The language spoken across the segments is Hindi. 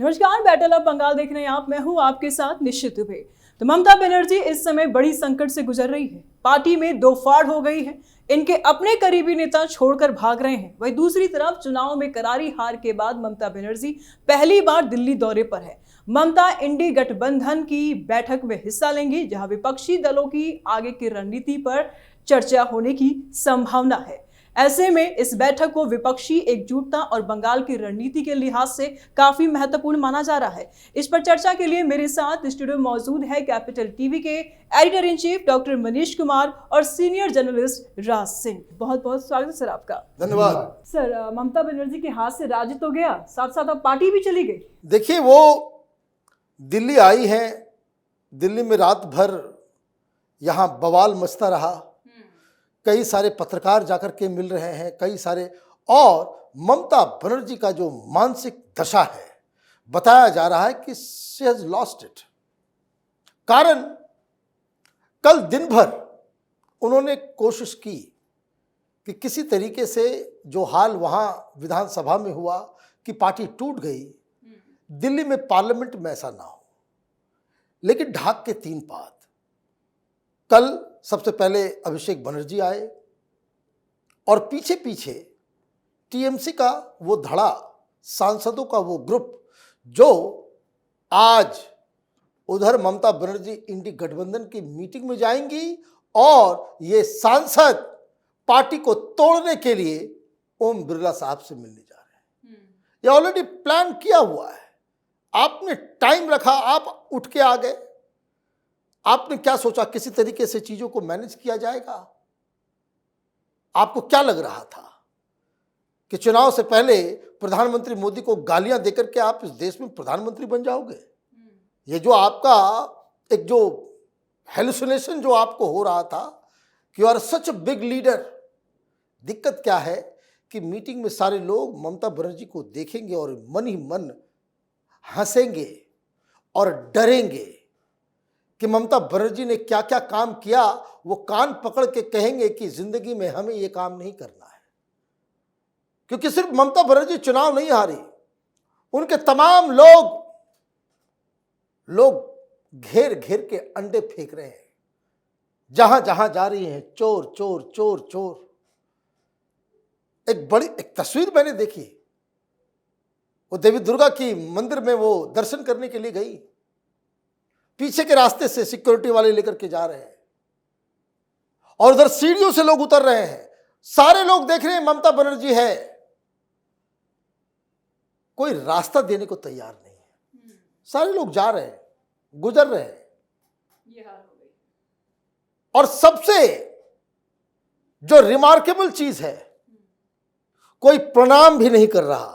नमस्कार, बैटल ऑफ बंगाल देख रहे हैं आप। मैं हूं आपके साथ निश्चित दुबे। तो ममता बनर्जी इस समय बड़ी संकट से गुजर रही है। पार्टी में दो फाड़ हो गई है। इनके अपने करीबी नेता छोड़कर भाग रहे हैं। वहीं दूसरी तरफ चुनाव में करारी हार के बाद ममता बनर्जी पहली बार दिल्ली दौरे पर है। ममता इंडी गठबंधन की बैठक में हिस्सा लेंगी, जहां विपक्षी दलों की आगे की रणनीति पर चर्चा होने की संभावना है। ऐसे में इस बैठक को विपक्षी एकजुटता और बंगाल की रणनीति के लिहाज से काफी महत्वपूर्ण माना जा रहा है। इस पर चर्चा के लिए मेरे साथ स्टूडियो में मौजूद है कैपिटल टीवी के editor in chief doctor Manish Kumar और सीनियर जर्नलिस्ट राज सिंह। बहुत बहुत स्वागत है सर आपका। धन्यवाद सर, ममता बनर्जी के हाथ से राज्य तो गया, साथ साथ अब पार्टी भी चली गई। देखिए, वो दिल्ली आई है, दिल्ली में रात भर यहाँ बवाल मचता रहा। कई सारे पत्रकार जाकर के मिल रहे हैं, कई सारे, और ममता बनर्जी का जो मानसिक दशा है, बताया जा रहा है कि शी हैज लॉस्ट इट। कारण कल दिन भर उन्होंने कोशिश की कि किसी तरीके से जो हाल वहां विधानसभा में हुआ कि पार्टी टूट गई, दिल्ली में पार्लियामेंट में ऐसा ना हो। लेकिन ढाक के तीन पात। कल सबसे पहले अभिषेक बनर्जी आए और पीछे पीछे टीएमसी का वो धड़ा, सांसदों का वो ग्रुप जो आज उधर ममता बनर्जी इंडी गठबंधन की मीटिंग में जाएंगी और ये सांसद पार्टी को तोड़ने के लिए ओम बिरला साहब से मिलने जा रहे हैं। ये ऑलरेडी प्लान किया हुआ है। आपने टाइम रखा, आप उठ के आ गए। आपने क्या सोचा किसी तरीके से चीजों को मैनेज किया जाएगा? आपको क्या लग रहा था कि चुनाव से पहले प्रधानमंत्री मोदी को गालियां देकर के आप इस देश में प्रधानमंत्री बन जाओगे? ये जो आपका एक जो हेलुसिनेशन जो आपको हो रहा था कि you are such a big leader. दिक्कत क्या है कि मीटिंग में सारे लोग ममता बनर्जी को देखेंगे और मन ही मन हंसेंगे और डरेंगे कि ममता बनर्जी ने क्या क्या काम किया। वो कान पकड़ के कहेंगे कि जिंदगी में हमें ये काम नहीं करना है। क्योंकि सिर्फ ममता बनर्जी चुनाव नहीं हारी, उनके तमाम लोग घेर घेर के अंडे फेंक रहे हैं। जहां जहां जा रही हैं, चोर चोर चोर चोर। एक तस्वीर मैंने देखी, वो देवी दुर्गा की मंदिर में वो दर्शन करने के लिए गई, पीछे के रास्ते से सिक्योरिटी वाले लेकर के जा रहे हैं और उधर सीढ़ियों से लोग उतर रहे हैं। सारे लोग देख रहे हैं ममता बनर्जी है, कोई रास्ता देने को तैयार नहीं है। सारे लोग जा रहे हैं, गुजर रहे हैं। ये हाल हो गई। और सबसे जो रिमार्केबल चीज है, कोई प्रणाम भी नहीं कर रहा।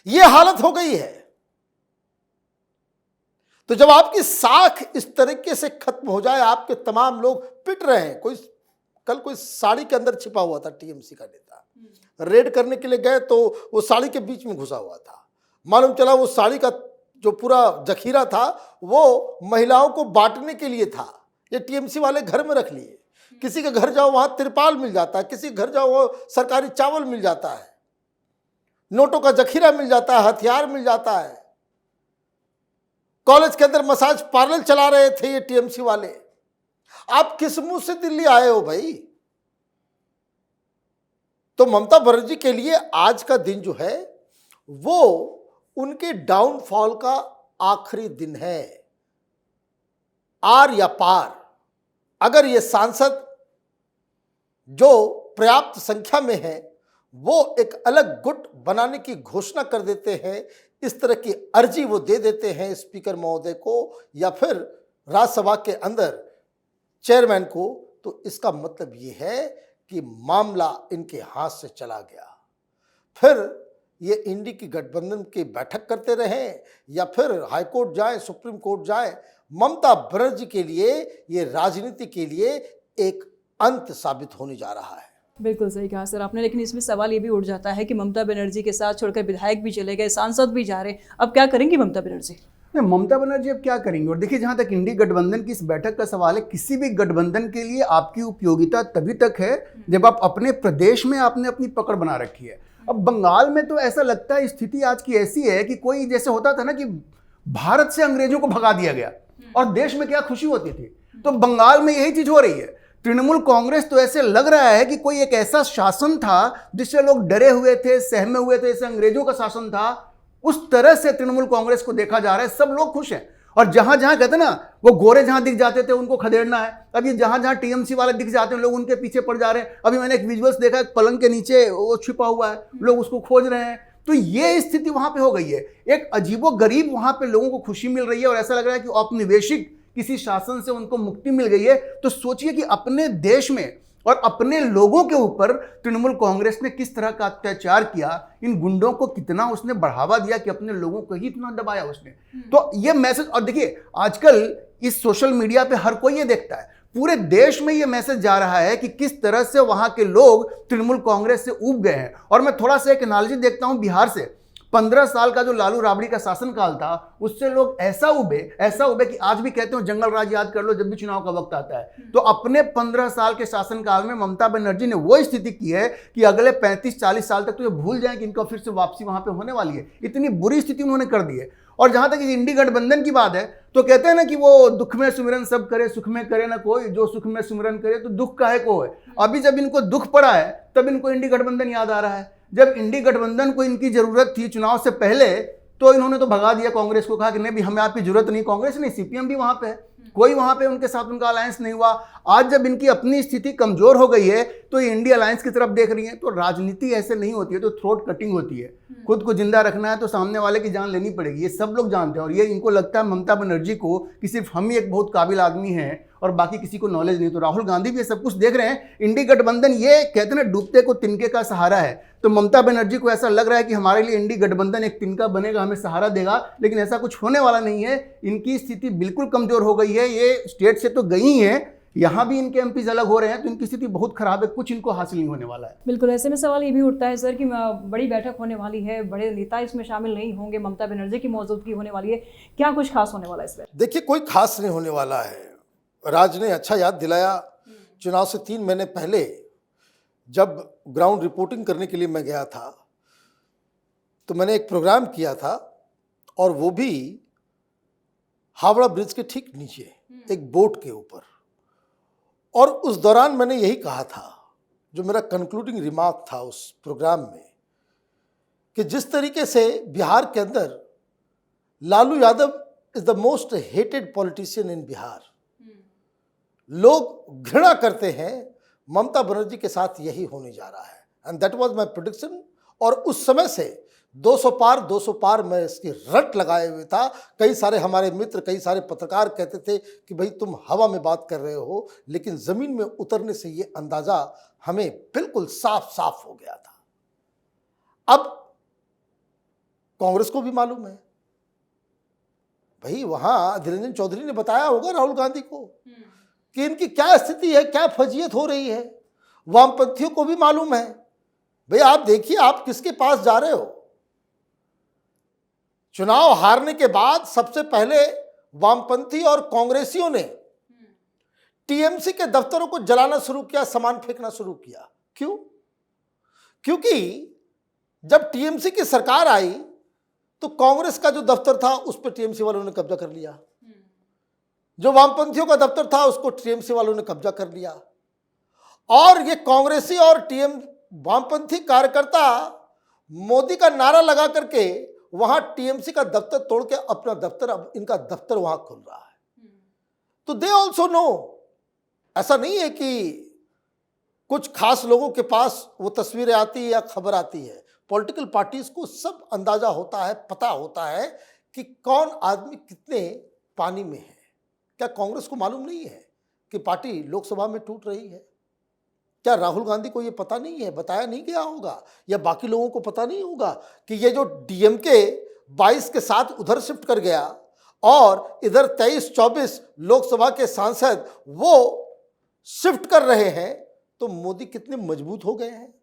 यह हालत हो गई है। तो जब आपकी साख इस तरीके से खत्म हो जाए, आपके तमाम लोग पिट रहे हैं। कल कोई साड़ी के अंदर छिपा हुआ था, टीएमसी का नेता रेड करने के लिए गए तो वो साड़ी के बीच में घुसा हुआ था। मालूम चला वो साड़ी का जो पूरा जखीरा था वो महिलाओं को बांटने के लिए था। ये टीएमसी वाले घर में रख लिए। किसी के घर जाओ वहां तिरपाल मिल जाता है, किसी के घर जाओ वो सरकारी चावल मिल जाता है, नोटों का जखीरा मिल जाता है, हथियार मिल जाता है। कॉलेज के अंदर मसाज पार्लर चला रहे थे ये टीएमसी वाले। आप किस मुंह से दिल्ली आए हो भाई? तो ममता बनर्जी के लिए आज का दिन जो है वो उनके डाउनफॉल का आखिरी दिन है। आर या पार। अगर ये सांसद जो पर्याप्त संख्या में है वो एक अलग गुट बनाने की घोषणा कर देते हैं, इस तरह की अर्जी वो दे देते हैं स्पीकर महोदय को या फिर राज्यसभा के अंदर चेयरमैन को, तो इसका मतलब ये है कि मामला इनके हाथ से चला गया। फिर ये इंडी की गठबंधन की बैठक करते रहें या फिर हाईकोर्ट जाएं, सुप्रीम कोर्ट जाएं, ममता बनर्जी के लिए ये राजनीति के लिए एक अंत साबित होने जा रहा है। बिल्कुल सही कहा सर आपने। लेकिन इसमें सवाल ये भी उठ जाता है कि ममता बनर्जी के साथ छोड़कर विधायक भी चले गए, सांसद भी जा रहे हैं, अब क्या करेंगी ममता बनर्जी? नहीं, ममता बनर्जी अब क्या करेंगे? और देखिए, जहां तक इंडी गठबंधन की इस बैठक का सवाल है, किसी भी गठबंधन के लिए आपकी उपयोगिता तभी तक है जब आप अपने प्रदेश में आपने अपनी पकड़ बना रखी है। अब बंगाल में तो ऐसा लगता है स्थिति आज की ऐसी है कि कोई जैसे होता था ना कि भारत से अंग्रेजों को भगा दिया गया और देश में क्या खुशी होती थी, तो बंगाल में यही चीज हो रही है। तृणमूल कांग्रेस तो ऐसे लग रहा है कि कोई एक ऐसा शासन था जिससे लोग डरे हुए थे, सहमे हुए थे, जैसे अंग्रेजों का शासन था, उस तरह से तृणमूल कांग्रेस को देखा जा रहा है। सब लोग खुश हैं और जहां जहां कहते हैं ना, वो गोरे जहां दिख जाते थे उनको खदेड़ना है, अब ये जहां जहां टीएमसी वाले दिख जाते हैं लोग उनके पीछे पड़ जा रहे हैं। अभी मैंने एक विजुअल्स देखा, एक पलंग के नीचे वो छिपा हुआ है, लोग उसको खोज रहे हैं। तो ये स्थिति वहां पे हो गई है, एक अजीबो गरीब वहां पे लोगों को खुशी मिल रही है और ऐसा लग रहा है कि औपनिवेशिक किसी शासन से उनको मुक्ति मिल गई है। तो सोचिए कि अपने देश में और अपने लोगों के ऊपर तृणमूल कांग्रेस ने किस तरह का अत्याचार किया, इन गुंडों को कितना उसने बढ़ावा दिया कि अपने लोगों को ही इतना दबाया उसने। तो ये मैसेज, और देखिए आजकल इस सोशल मीडिया पे हर कोई ये देखता है, पूरे देश में ये मैसेज जा रहा है कि किस तरह से वहां के लोग तृणमूल कांग्रेस से ऊब गए हैं। और मैं थोड़ा सा एक एनालॉजी देखता हूं बिहार से, 15 साल का जो लालू राबड़ी का शासनकाल था, उससे लोग ऐसा उबे कि आज भी कहते हो जंगल राज याद कर लो जब भी चुनाव का वक्त आता है। तो अपने 15 साल के शासनकाल में ममता बनर्जी ने वो स्थिति की है कि अगले 35-40 साल तक तो ये भूल जाएं कि इनका फिर से वापसी वहां पे होने वाली है। इतनी बुरी स्थिति उन्होंने कर दी है। और जहां तक इंडी गठबंधन की बात है, तो कहते हैं ना कि वो दुख में सुमिरन सब करे, सुख में करे ना कोई, जो सुख में सुमिरन करे तो दुख काहे को है। अभी जब इनको दुख पड़ा है तब इनको इंडी गठबंधन याद आ रहा है। जब इंडी गठबंधन को इनकी जरूरत थी चुनाव से पहले, तो इन्होंने तो भगा दिया कांग्रेस को, कहा कि नहीं भी हमें आपकी जरूरत नहीं। कांग्रेस नहीं, सीपीएम भी वहां पे है, कोई वहां पे उनके साथ उनका अलायंस नहीं हुआ। आज जब इनकी अपनी स्थिति कमजोर हो गई है तो ये इंडिया अलायंस की तरफ देख रही है। तो राजनीति ऐसे नहीं होती है, तो थ्रोट कटिंग होती है। खुद को जिंदा रखना है तो सामने वाले की जान लेनी पड़ेगी, ये सब लोग जानते हैं। और ये इनको लगता है ममता बनर्जी को कि सिर्फ हम ही एक बहुत काबिल आदमी हैं और बाकी किसी को नॉलेज नहीं। तो राहुल गांधी भी ये सब कुछ देख रहे हैं। इंडी गठबंधन, ये कहते हैं ना डूबते को तिनके का सहारा है, तो ममता बनर्जी को ऐसा लग रहा है कि हमारे लिए इंडी गठबंधन एक तिनका बनेगा, हमें सहारा देगा, लेकिन ऐसा कुछ होने वाला नहीं है। इनकी स्थिति बिल्कुल कमजोर हो गई है। ये स्टेट से तो गई हैं, यहाँ भी इनके एमपीज अलग हो रहे हैं, तो इनकी स्थिति बहुत खराब है, कुछ इनको हासिल नहीं होने वाला है। बिल्कुल, ऐसे में सवाल ये भी उठता है सर कि बड़ी बैठक होने वाली है, बड़े नेता इसमें शामिल नहीं होंगे, ममता बनर्जी की मौजूदगी होने वाली है, क्या कुछ खास होने वाला है इसमें? देखिए, कोई खास नहीं होने वाला है। राज ने अच्छा याद दिलाया। चुनाव से 3 महीने पहले जब ग्राउंड रिपोर्टिंग करने के लिए मैं गया था, तो मैंने एक प्रोग्राम किया था, और वो भी हावड़ा ब्रिज के ठीक नीचे एक बोट के ऊपर। और उस दौरान मैंने यही कहा था, जो मेरा कंक्लूडिंग रिमार्क था उस प्रोग्राम में, कि जिस तरीके से बिहार के अंदर Lalu Yadav is the most hated politician इन बिहार, लोग घृणा करते हैं, ममता बनर्जी के साथ यही होने जा रहा है। And that was my prediction. और उस समय से 200 पार मैं इसकी रट लगाए हुए था। कई सारे हमारे मित्र, कई सारे पत्रकार कहते थे कि भाई तुम हवा में बात कर रहे हो, लेकिन जमीन में उतरने से ये अंदाजा हमें बिल्कुल साफ साफ हो गया था। अब कांग्रेस को भी मालूम है भाई, वहां अधीर रंजन चौधरी ने बताया होगा राहुल गांधी को कि इनकी क्या स्थिति है, क्या फजीयत हो रही है। वामपंथियों को भी मालूम है। भाई आप देखिए, आप किसके पास जा रहे हो। चुनाव हारने के बाद सबसे पहले वामपंथी और कांग्रेसियों ने टीएमसी के दफ्तरों को जलाना शुरू किया, सामान फेंकना शुरू किया। क्यों? क्योंकि जब टीएमसी की सरकार आई तो कांग्रेस का जो दफ्तर था उस पर टीएमसी वालों ने कब्जा कर लिया, जो वामपंथियों का दफ्तर था उसको टीएमसी वालों ने कब्जा कर लिया। और ये कांग्रेसी और वामपंथी कार्यकर्ता मोदी का नारा लगा करके वहां टीएमसी का दफ्तर तोड़ के अपना दफ्तर, अब इनका दफ्तर वहां खुल रहा है। तो दे ऑल्सो नो, ऐसा नहीं है कि कुछ खास लोगों के पास वो तस्वीरें आती है या खबर आती है। पॉलिटिकल पार्टीज को सब अंदाजा होता है, पता होता है कि कौन आदमी कितने पानी में है। क्या कांग्रेस को मालूम नहीं है कि पार्टी लोकसभा में टूट रही है? क्या राहुल गांधी को ये पता नहीं है, बताया नहीं गया होगा, या बाकी लोगों को पता नहीं होगा कि ये जो डीएमके 22 के साथ उधर शिफ्ट कर गया और इधर 23-24 लोकसभा के सांसद वो शिफ्ट कर रहे हैं, तो मोदी कितने मजबूत हो गए हैं।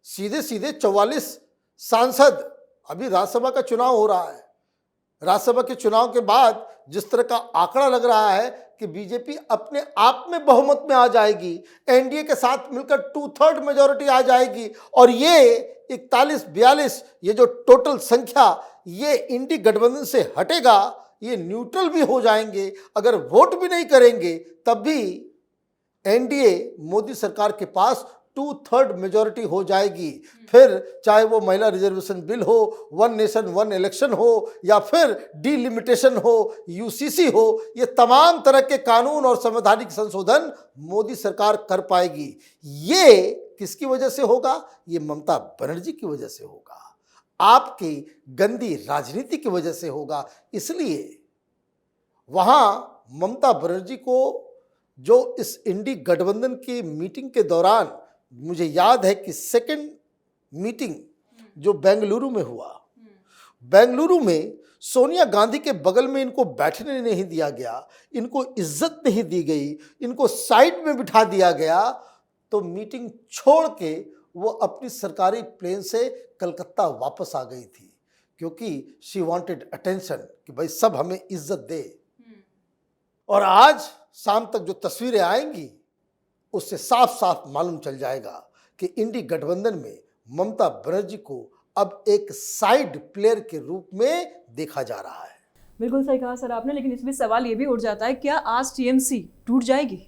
सीधे सीधे 44 सांसद, अभी राज्यसभा का चुनाव हो रहा है, राज्यसभा के चुनाव के बाद जिस तरह का आंकड़ा लग रहा है कि बीजेपी अपने आप में बहुमत में आ जाएगी, एनडीए के साथ मिलकर 2/3 मेजॉरिटी आ जाएगी और ये 41-42 ये जो टोटल संख्या ये इंडी गठबंधन से हटेगा, ये न्यूट्रल भी हो जाएंगे। अगर वोट भी नहीं करेंगे तब भी एनडीए मोदी सरकार के पास 2/3 मेजॉरिटी हो जाएगी। फिर चाहे वो महिला रिजर्वेशन बिल हो, वन नेशन वन इलेक्शन हो या फिर डिलिमिटेशन हो, यूसीसी हो, ये तमाम तरह के कानून और संवैधानिक संशोधन मोदी सरकार कर पाएगी। ये किसकी वजह से होगा? ये ममता बनर्जी की वजह से होगा, आपकी गंदी राजनीति की वजह से होगा। इसलिए वहां ममता बनर्जी को जो इस इंडी गठबंधन की मीटिंग के दौरान, मुझे याद है कि सेकंड मीटिंग जो बेंगलुरु में हुआ, बेंगलुरु में सोनिया गांधी के बगल में इनको बैठने नहीं दिया गया, इनको इज्जत नहीं दी गई, इनको साइड में बिठा दिया गया, तो मीटिंग छोड़ के वो अपनी सरकारी प्लेन से कलकत्ता वापस आ गई थी, क्योंकि शी वांटेड अटेंशन कि भाई सब हमें इज्जत दे। और आज शाम तक जो तस्वीरें आएंगी उससे साफ साफ मालूम चल जाएगा कि इंडी गठबंधन में ममता बनर्जी को अब एक साइड प्लेयर के रूप में देखा जा रहा है। बिल्कुल सही कहा सर आपने, लेकिन इसमें सवाल ये भी उठ जाता है, क्या आज टीएमसी टूट जाएगी?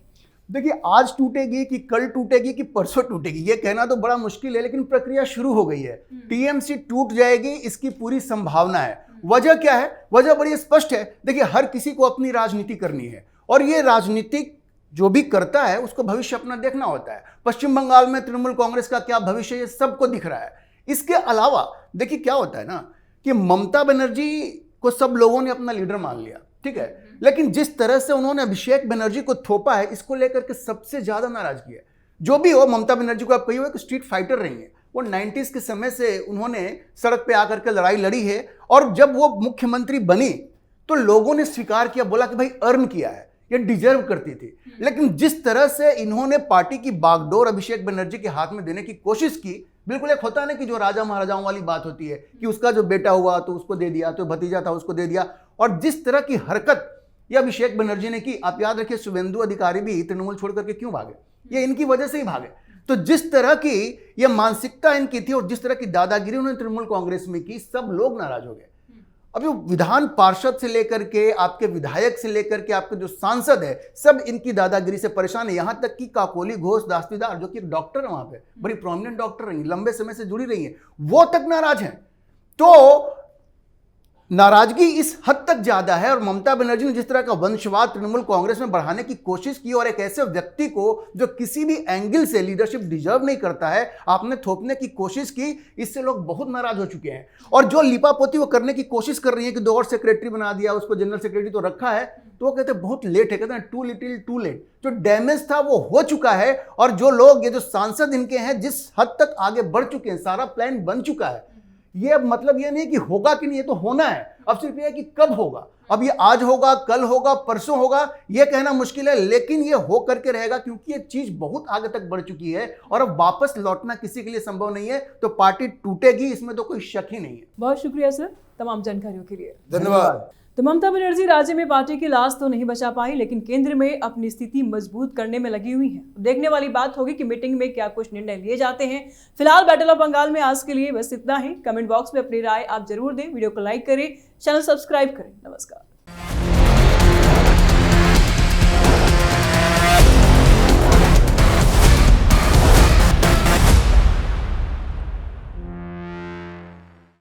देखिए, आज टूटेगी कि कल टूटेगी कि परसों टूटेगी, ये कहना तो बड़ा मुश्किल है, लेकिन प्रक्रिया शुरू हो गई है। टीएमसी टूट जाएगी, इसकी पूरी संभावना है। वजह क्या है? वजह बड़ी स्पष्ट है। देखिए, हर किसी को अपनी राजनीति करनी है और ये राजनीतिक जो भी करता है उसको भविष्य अपना देखना होता है। पश्चिम बंगाल में तृणमूल कांग्रेस का क्या भविष्य, ये सबको दिख रहा है। इसके अलावा देखिए क्या होता है ना कि ममता बनर्जी को सब लोगों ने अपना लीडर मान लिया, ठीक है, लेकिन जिस तरह से उन्होंने अभिषेक बनर्जी को थोपा है, इसको लेकर के सबसे ज्यादा नाराजगी है। जो भी हो, ममता बनर्जी को आप कहिए कि स्ट्रीट फाइटर रही है। वो 90s के समय से उन्होंने सड़क पे आकर के लड़ाई लड़ी है और जब वो मुख्यमंत्री बनी तो लोगों ने स्वीकार किया, बोला कि भाई अर्न किया है, ये डिजर्व करती थी। लेकिन जिस तरह से इन्होंने पार्टी की बागडोर अभिषेक बनर्जी के हाथ में देने की कोशिश की, बिल्कुल एक होता है ना कि जो राजा महाराजाओं वाली बात होती है कि उसका जो बेटा हुआ तो उसको दे दिया, तो भतीजा था उसको दे दिया, और जिस तरह की हरकत ये अभिषेक बनर्जी ने की, आप याद रखिए शुभेंदु अधिकारी भी तृणमूल छोड़ करके क्यों भागे? ये इनकी वजह से ही भागे। तो जिस तरह की ये मानसिकता इनकी थी और जिस तरह की दादागिरी उन्होंने तृणमूल कांग्रेस में की, सब लोग नाराज हो गए। अब जो विधान पार्षद से लेकर के आपके विधायक से लेकर के आपके जो सांसद है, सब इनकी दादागिरी से परेशान है। यहां तक कि काकोली घोष दास्तीदार जो कि एक डॉक्टर है, वहां पे बड़ी प्रोमिनेंट डॉक्टर रही, लंबे समय से जुड़ी रही है, वो तक नाराज हैं। तो नाराजगी इस हद तक ज्यादा है और ममता बनर्जी ने जिस तरह का वंशवाद तृणमूल कांग्रेस में बढ़ाने की कोशिश की और एक ऐसे व्यक्ति को जो किसी भी एंगल से लीडरशिप डिजर्व नहीं करता है आपने थोपने की कोशिश की, इससे लोग बहुत नाराज हो चुके हैं। और जो लिपापोती वो करने की कोशिश कर रही है कि 2 और सेक्रेटरी बना दिया, उसको जनरल सेक्रेटरी तो रखा है, तो वो कहते हैं बहुत लेट है, कहते हैं टू लिटिल टू लेट। जो डैमेज था वो हो चुका है और जो लोग, ये जो सांसद इनके हैं, जिस हद तक आगे बढ़ चुके हैं, सारा प्लान बन चुका है। ये अब मतलब ये नहीं कि होगा कि नहीं, ये तो होना है। अब सिर्फ ये है कि कब होगा। अब ये आज होगा, कल होगा, परसों होगा, ये कहना मुश्किल है, लेकिन ये हो करके रहेगा, क्योंकि ये चीज बहुत आगे तक बढ़ चुकी है और अब वापस लौटना किसी के लिए संभव नहीं है। तो पार्टी टूटेगी, इसमें तो कोई शक ही नहीं है। बहुत शुक्रिया सर तमाम जानकारियों के लिए। धन्यवाद। तो ममता बनर्जी राज्य में पार्टी की लाश तो नहीं बचा पाई, लेकिन केंद्र में अपनी स्थिति मजबूत करने में लगी हुई है। देखने वाली बात होगी कि मीटिंग में क्या कुछ निर्णय लिए जाते हैं। फिलहाल बैटल ऑफ बंगाल में आज के लिए बस इतना ही। कमेंट बॉक्स में अपनी राय आप जरूर दें, वीडियो को लाइक करें, चैनल सब्सक्राइब करें। नमस्कार।